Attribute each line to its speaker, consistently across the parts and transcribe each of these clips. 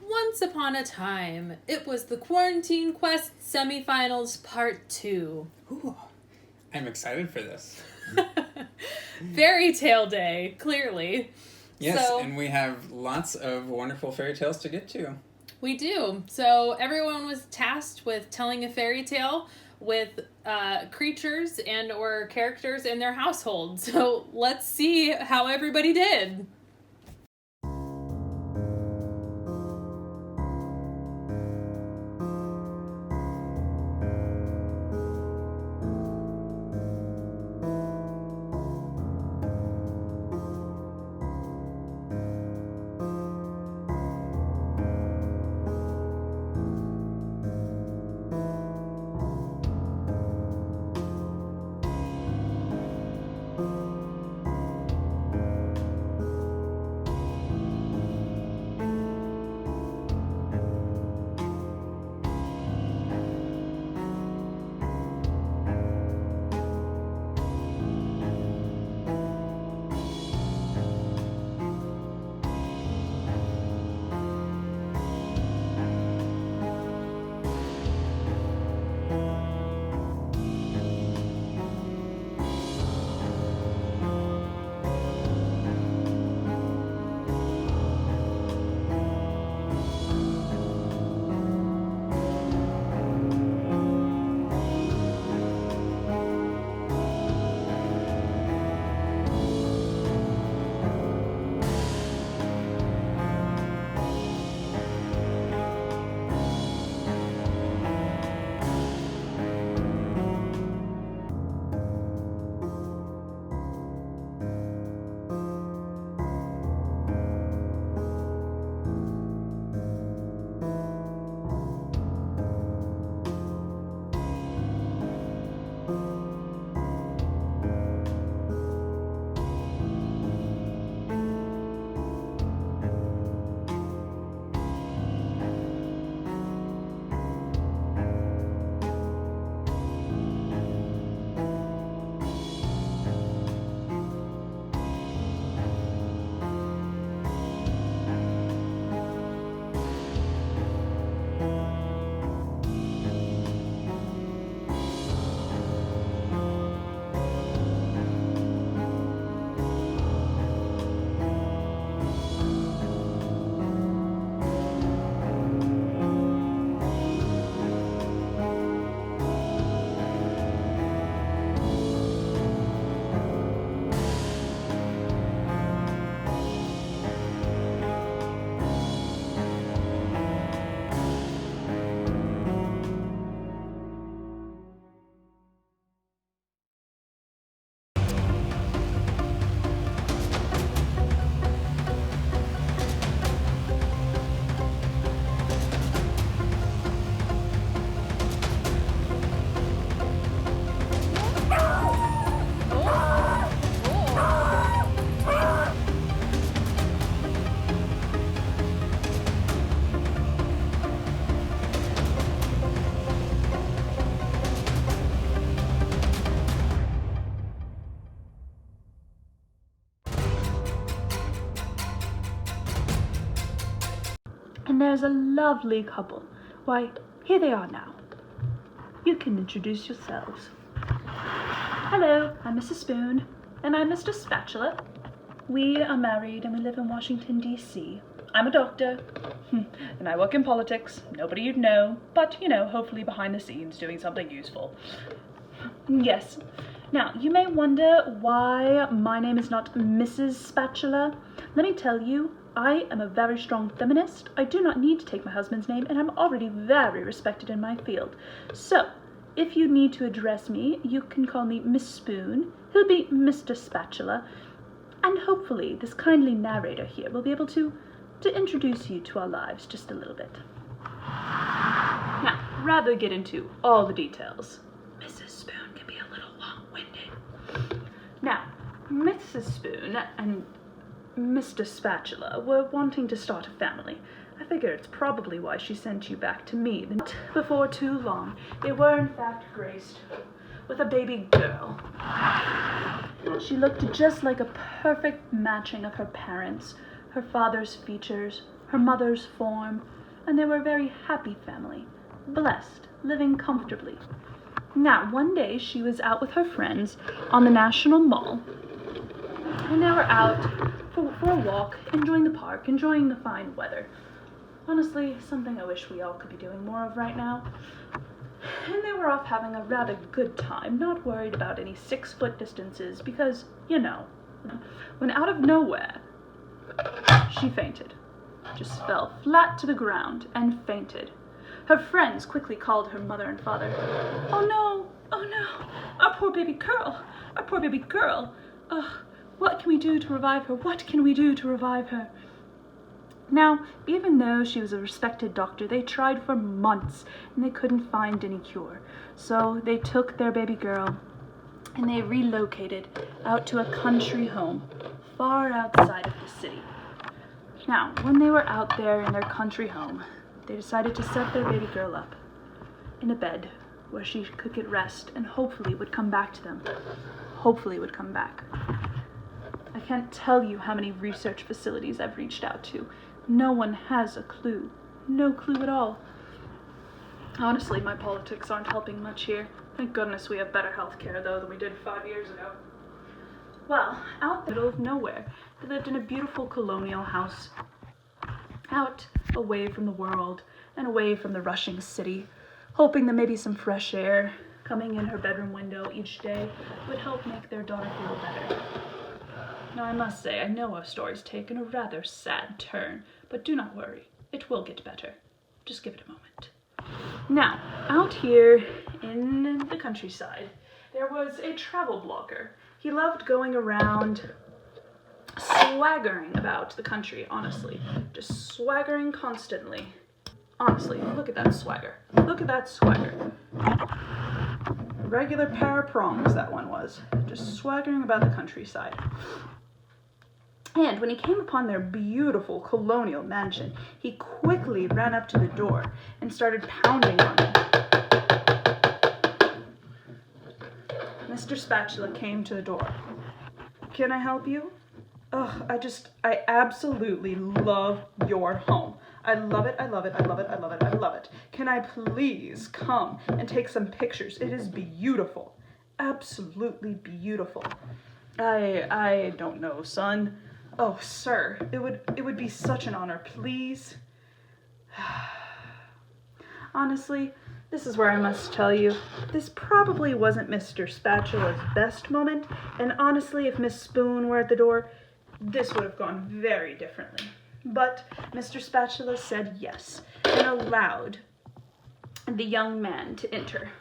Speaker 1: Once upon a time, it was the Quarantine Quest Semifinals Part 2.
Speaker 2: Ooh, I'm excited for this.
Speaker 1: Fairy Tale Day, clearly.
Speaker 2: Yes, and we have lots of wonderful fairy tales to get to.
Speaker 1: We do. So everyone was tasked with telling a fairy tale with creatures and or characters in their household. So let's see how everybody did.
Speaker 3: And there's a lovely couple. Why, here they are now. You can introduce yourselves. Hello, I'm Mrs. Spoon, and I'm Mr. Spatula. We are married and we live in Washington, D.C. I'm a doctor, and I work in politics. Nobody you'd know, but, hopefully behind the scenes doing something useful. Yes. Now, you may wonder why my name is not Mrs. Spatula. Let me tell you, I am a very strong feminist. I do not need to take my husband's name, and I'm already very respected in my field. So, if you need to address me, you can call me Miss Spoon. He'll be Mr. Spatula. And hopefully, this kindly narrator here will be able to introduce you to our lives just a little bit. Now, rather get into all the details. Mrs. Spoon can be a little long-winded. Now, Mrs. Spoon and Mr. Spatula were wanting to start a family. I figure it's probably why she sent you back to me. But before too long, they were in fact graced with a baby girl. She looked just like a perfect matching of her parents, her father's features, her mother's form, and they were a very happy family, blessed, living comfortably. Now, one day she was out with her friends on the National Mall, and they were out for a walk, enjoying the park, enjoying the fine weather. Honestly, something I wish we all could be doing more of right now. And they were off having a rather good time, not worried about any 6-foot distances, because, when out of nowhere, she fainted. Just fell flat to the ground and fainted. Her friends quickly called her mother and father. Oh no, our poor baby girl, what can we do to revive her? Now, even though she was a respected doctor, they tried for months and they couldn't find any cure. So they took their baby girl and they relocated out to a country home far outside of the city. Now, when they were out there in their country home, they decided to set their baby girl up in a bed where she could get rest and hopefully would come back to them. Hopefully would come back. I can't tell you how many research facilities I've reached out to. No one has a clue. No clue at all. Honestly, my politics aren't helping much here. Thank goodness we have better health care, though, than we did 5 years ago. Well, out in the middle of nowhere, they lived in a beautiful colonial house. Out, away from the world, and away from the rushing city, hoping that maybe some fresh air coming in her bedroom window each day would help make their daughter feel better. Now, I must say, I know our story's taken a rather sad turn, but do not worry, it will get better. Just give it a moment. Now, out here in the countryside, there was a travel blogger. He loved going around swaggering about the country, honestly. Just swaggering constantly. Honestly, look at that swagger. Look at that swagger. Regular pair of prongs, that one was. Just swaggering about the countryside. And when he came upon their beautiful colonial mansion, he quickly ran up to the door and started pounding on it. Mr. Spatula came to the door. Can I help you? I absolutely love your home. I love it. Can I please come and take some pictures? It is beautiful. Absolutely beautiful. I don't know, son. Oh, sir, it would be such an honor, please. Honestly, this is where I must tell you, this probably wasn't Mr. Spatula's best moment, and honestly, if Miss Spoon were at the door, this would have gone very differently. But Mr. Spatula said yes, and allowed the young man to enter.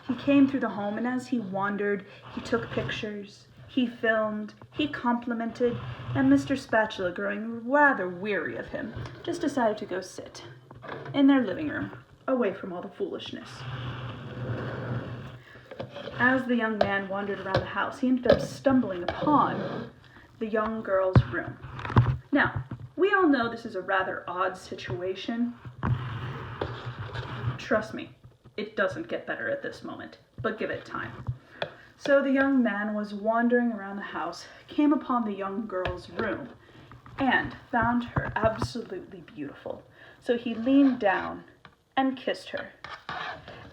Speaker 3: He came through the home, and as he wandered, he took pictures. He filmed, he complimented, and Mr. Spatula, growing rather weary of him, just decided to go sit in their living room, away from all the foolishness. As the young man wandered around the house, he ended up stumbling upon the young girl's room. Now, we all know this is a rather odd situation. Trust me, it doesn't get better at this moment, but give it time. So the young man was wandering around the house, came upon the young girl's room, and found her absolutely beautiful. So he leaned down and kissed her.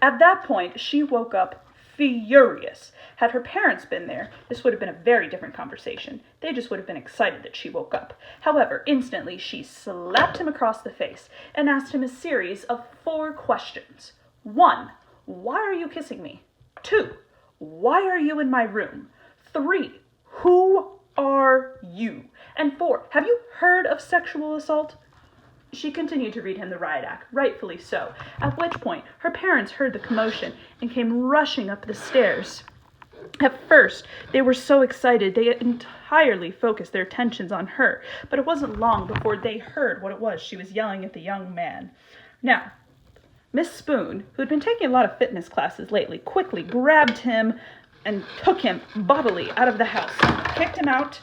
Speaker 3: At that point, she woke up furious. Had her parents been there, this would have been a very different conversation. They just would have been excited that she woke up. However, instantly she slapped him across the face and asked him a series of 4 questions. 1, why are you kissing me? 2, why are you in my room? 3, who are you? And 4, have you heard of sexual assault? She continued to read him the riot act, rightfully so, at which point her parents heard the commotion and came rushing up the stairs. At first, they were so excited they entirely focused their attentions on her, but it wasn't long before they heard what it was she was yelling at the young man. Now, Miss Spoon, who had been taking a lot of fitness classes lately, quickly grabbed him and took him bodily out of the house, kicked him out,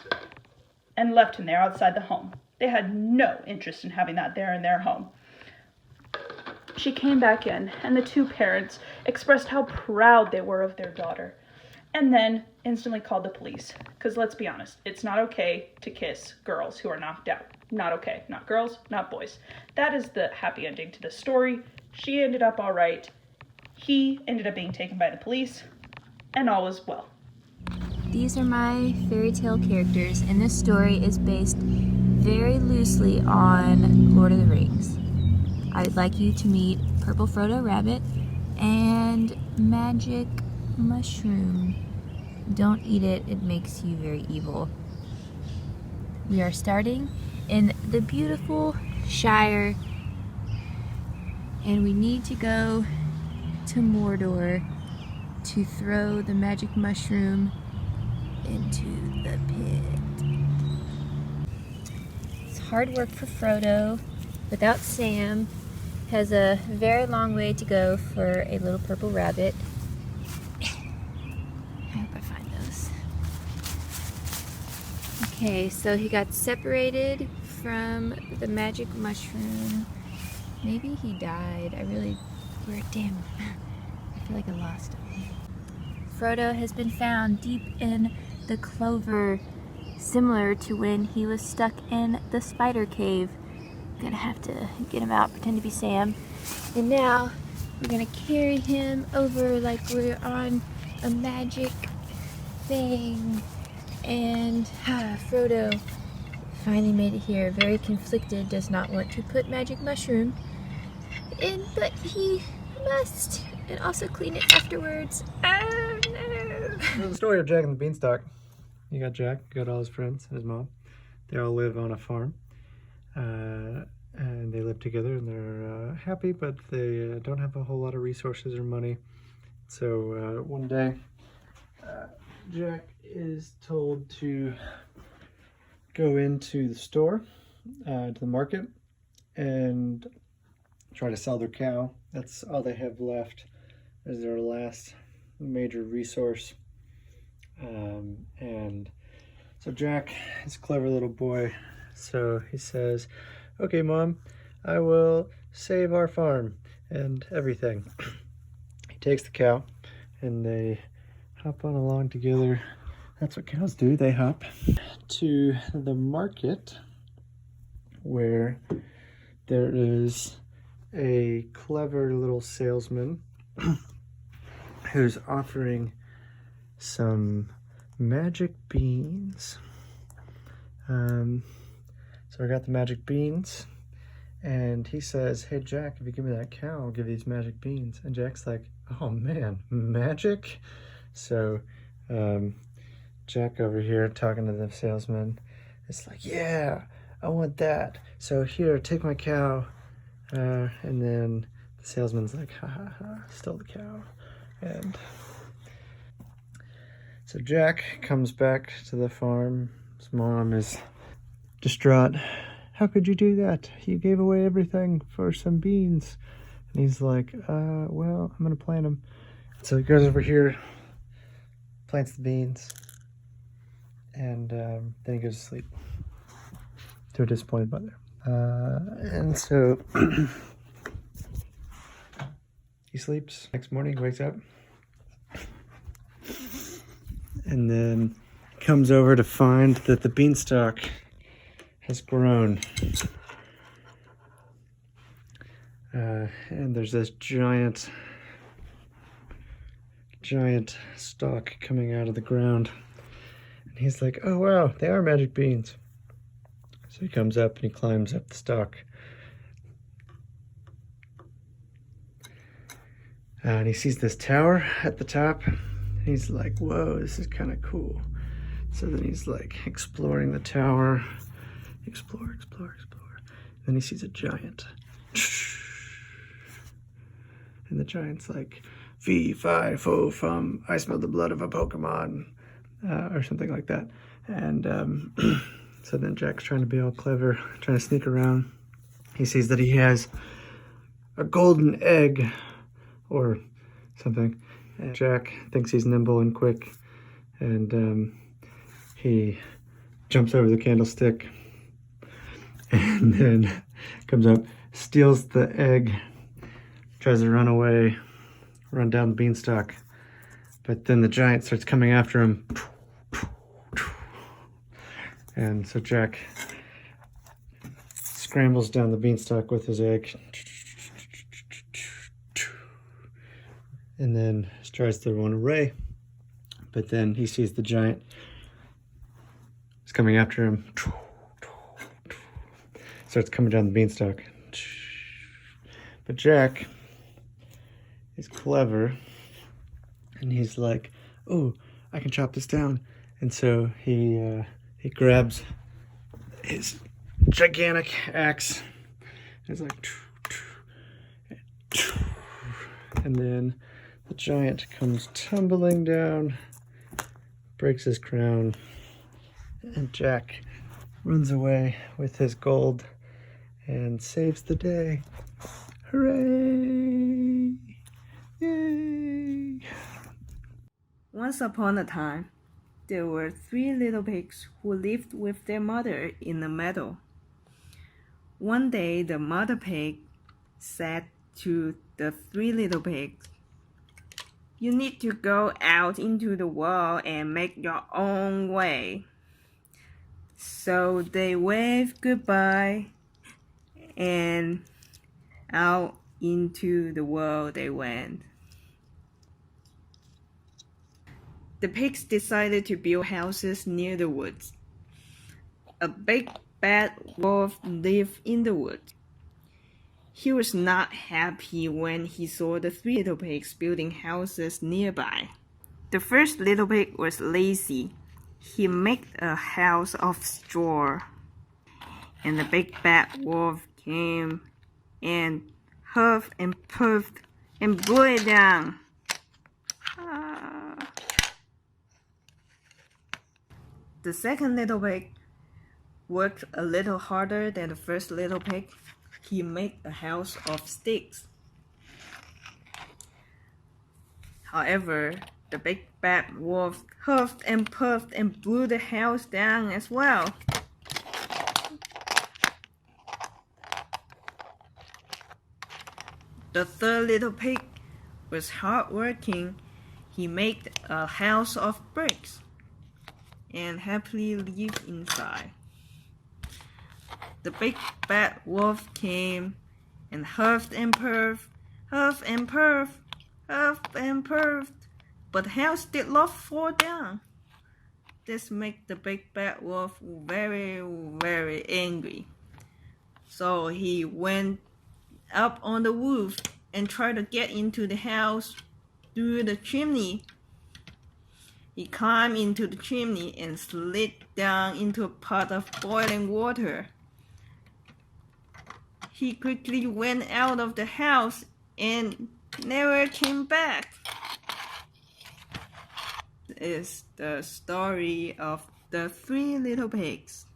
Speaker 3: and left him there outside the home. They had no interest in having that there in their home. She came back in, and the 2 parents expressed how proud they were of their daughter, and then instantly called the police, because let's be honest, it's not okay to kiss girls who are knocked out. not okay. Not girls, not boys. That is the happy ending to the story. She ended up all right. He ended up being taken by the police, and all was well.
Speaker 4: These are my fairy tale characters, and this story is based very loosely on Lord of the Rings. I would like you to meet Purple Frodo Rabbit and Magic Mushroom. Don't eat it, it makes you very evil. We are starting in the beautiful Shire, and we need to go to Mordor to throw the magic mushroom into the pit. It's hard work for Frodo. Without Sam, has a very long way to go for a little purple rabbit. I hope I find those. Okay, so he got separated from the magic mushroom. Maybe he died. Damn, I feel like I lost him. Frodo has been found deep in the clover, similar to when he was stuck in the spider cave. Gonna have to get him out, pretend to be Sam. And now we're gonna carry him over like we're on a magic thing. And Frodo finally made it here. Very conflicted, does not want to put magic mushroom in, but he must. And also clean it afterwards. Oh no!
Speaker 5: The story of Jack and the Beanstalk. You got Jack, you got all his friends and his mom. They all live on a farm. And they live together and they're happy, but they don't have a whole lot of resources or money. So one day, Jack is told to go into the store, to the market, and try to sell their cow. That's all they have left as their last major resource. And so Jack is a clever little boy. So he says, "Okay, Mom, I will save our farm and everything." He takes the cow and they hop on along together. That's what cows do. They hop to the market where there is a clever little salesman who's offering some magic beans. So I got the magic beans, and he says, "Hey Jack, if you give me that cow, I'll give you these magic beans." And Jack's like, "Oh man, magic?" So Jack over here talking to the salesman is like, "Yeah, I want that. So here, take my cow." And then the salesman's like, "Ha ha ha, stole the cow." And so Jack comes back to the farm. His mom is distraught. "How could you do that? You gave away everything for some beans." And he's like, "Well, I'm gonna plant them." So he goes over here, plants the beans, and then he goes to sleep to a disappointed mother. And so he sleeps. Next morning, he wakes up, and then comes over to find that the beanstalk has grown. And there's this giant stalk coming out of the ground. And he's like, "Oh wow, they are magic beans." So he comes up and he climbs up the stalk. And he sees this tower at the top. He's like, "Whoa, this is kind of cool." So then he's like exploring the tower. Explore. Then he sees a giant. And the giant's like, "Fee, fi, fo, fum, I smell the blood of a Pokemon," or something like that. And so then Jack's trying to be all clever, trying to sneak around. He sees that he has a golden egg or something. And Jack thinks he's nimble and quick, and he jumps over the candlestick and then comes up, steals the egg, tries to run away, run down the beanstalk. But then the giant starts coming after him. And so Jack scrambles down the beanstalk with his egg. And then tries to run away. But then he sees the giant is coming after him. Starts coming down the beanstalk. But Jack is clever. And he's like, oh, I can chop this down. And so he grabs his gigantic axe. He's like, and then the giant comes tumbling down, breaks his crown, and Jack runs away with his gold and saves the day. Hooray! Yay!
Speaker 6: Once upon a time, there were 3 little pigs who lived with their mother in a meadow. One day, the mother pig said to the 3 little pigs, "You need to go out into the world and make your own way." So they waved goodbye and out into the world they went. The pigs decided to build houses near the woods. A big bad wolf lived in the woods. He was not happy when he saw the 3 little pigs building houses nearby. The first little pig was lazy. He made a house of straw. And the big bad wolf came and huffed and puffed and blew it down. The second little pig worked a little harder than the first little pig. He made a house of sticks. However, the big bad wolf huffed and puffed and blew the house down as well. The third little pig was hardworking. He made a house of bricks and happily lived inside. The big bad wolf came and huffed and puffed, huffed and puffed, huffed and puffed, but the house did not fall down. This made the big bad wolf very, very angry. So he went up on the roof and tried to get into the house through the chimney. He climbed into the chimney and slid down into a pot of boiling water. He quickly went out of the house and never came back. This is the story of the 3 little pigs.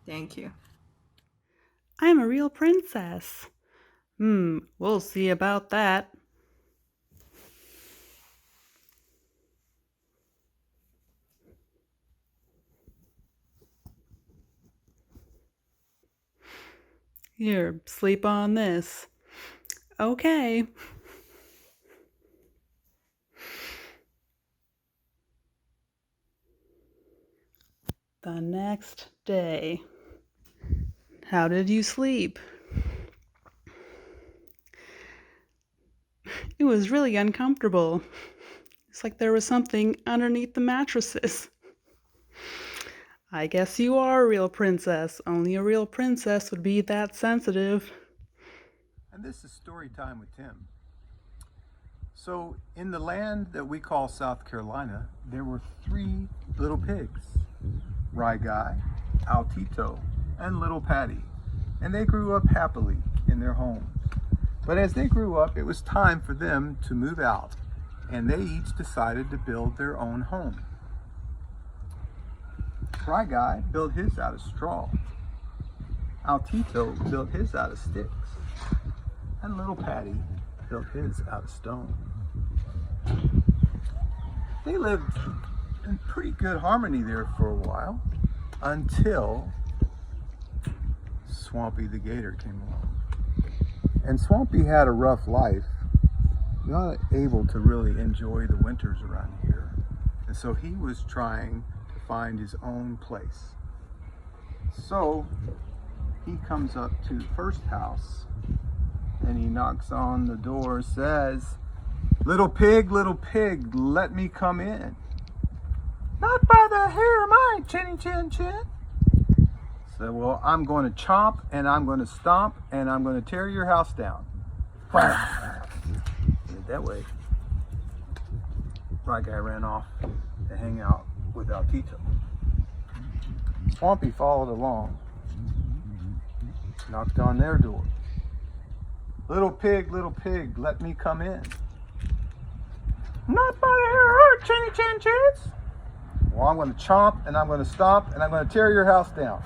Speaker 6: Thank you.
Speaker 7: I'm a real princess. We'll see about that. Here, sleep on this. Okay. The next day. How did you sleep? It was really uncomfortable. It's like there was something underneath the mattresses. I guess you are a real princess. Only a real princess would be that sensitive.
Speaker 8: And this is story time with Tim. So in the land that we call South Carolina, there were 3 little pigs, Rye Guy, Altito, and Little Patty. And they grew up happily in their homes. But as they grew up, it was time for them to move out, and they each decided to build their own home. Rye Guy built his out of straw. Altito built his out of sticks. And Little Patty built his out of stone. They lived in pretty good harmony there for a while, until Swampy the Gator came along. And Swampy had a rough life, not able to really enjoy the winters around here. And so he was trying to find his own place. So he comes up to the first house and he knocks on the door, says, little pig, let me come in. Not by the hair of my chinny chin chin. So, well, I'm going to chomp and I'm going to stomp and I'm going to tear your house down. That way, Right Guy ran off to hang out with Altito. Swampy followed along, knocked on their door. Little pig, let me come in. Not by the hair of our chinny chin chins. Well, I'm going to chomp and I'm going to stomp and I'm going to tear your house down.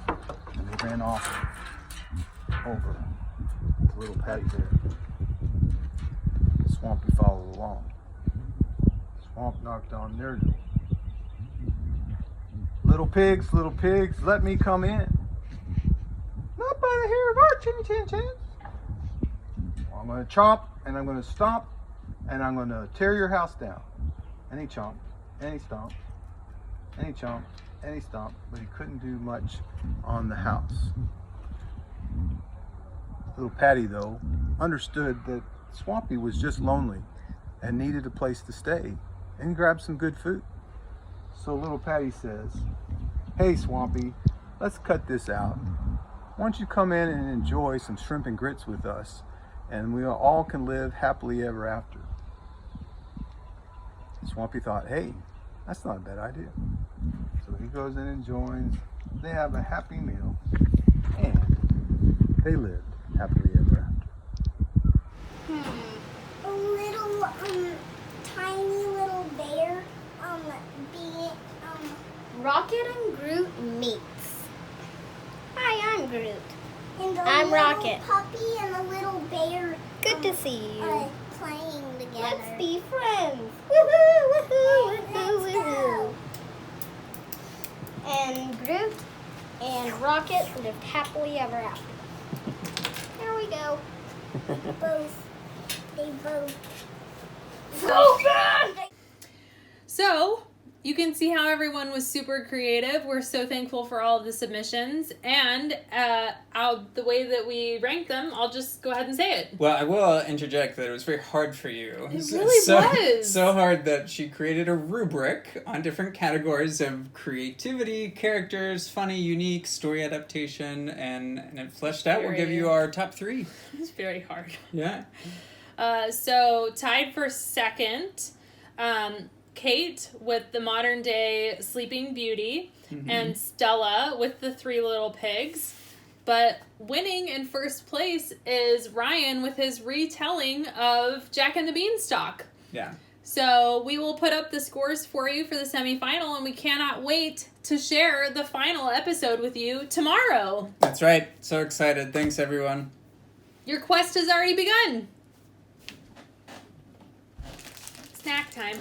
Speaker 8: And they ran off over to little Patty Bear. Swampy followed along. Swamp knocked on their door. Little pigs, let me come in. Not by the hair of our chinny chin chins. Well, I'm going to chomp and I'm going to stomp and I'm going to tear your house down. And he chomped, and he stomped, and he chomped, and he stomped, but he couldn't do much on the house. Little Patty, though, understood that Swampy was just lonely and needed a place to stay, and he grabbed some good food. So little Patty says, hey Swampy, let's cut this out. Why don't you come in and enjoy some shrimp and grits with us, and we all can live happily ever after. Swampy thought, hey, that's not a bad idea. So he goes in and joins. They have a happy meal, and they lived happily ever after.
Speaker 9: A little tiny little bear Rocket and Groot meets. Hi, I'm Groot. And I'm Rocket. Puppy and a little bear. Good to see you. Playing together. Let's be friends. Woohoo! Woohoo! Woohoo! Woohoo! And Groot and Rocket lived happily ever after. There we go. They both. So bad!
Speaker 1: So, you can see how everyone was super creative. We're so thankful for all of the submissions. And the way that we ranked them, I'll just go ahead and say it.
Speaker 2: Well, I will interject that it was very hard for you.
Speaker 1: It really was.
Speaker 2: So hard that she created a rubric on different categories of creativity, characters, funny, unique, story adaptation, and it fleshed out. We'll give you our top 3.
Speaker 1: It's very hard.
Speaker 2: Yeah.
Speaker 1: So, tied for second, Kate with the modern day Sleeping Beauty, and Stella with the 3 Little Pigs. But winning in first place is Ryan with his retelling of Jack and the Beanstalk.
Speaker 2: Yeah.
Speaker 1: So we will put up the scores for you for the semifinal, and we cannot wait to share the final episode with you tomorrow.
Speaker 2: That's right. So excited. Thanks, everyone.
Speaker 1: Your quest has already begun. Snack time.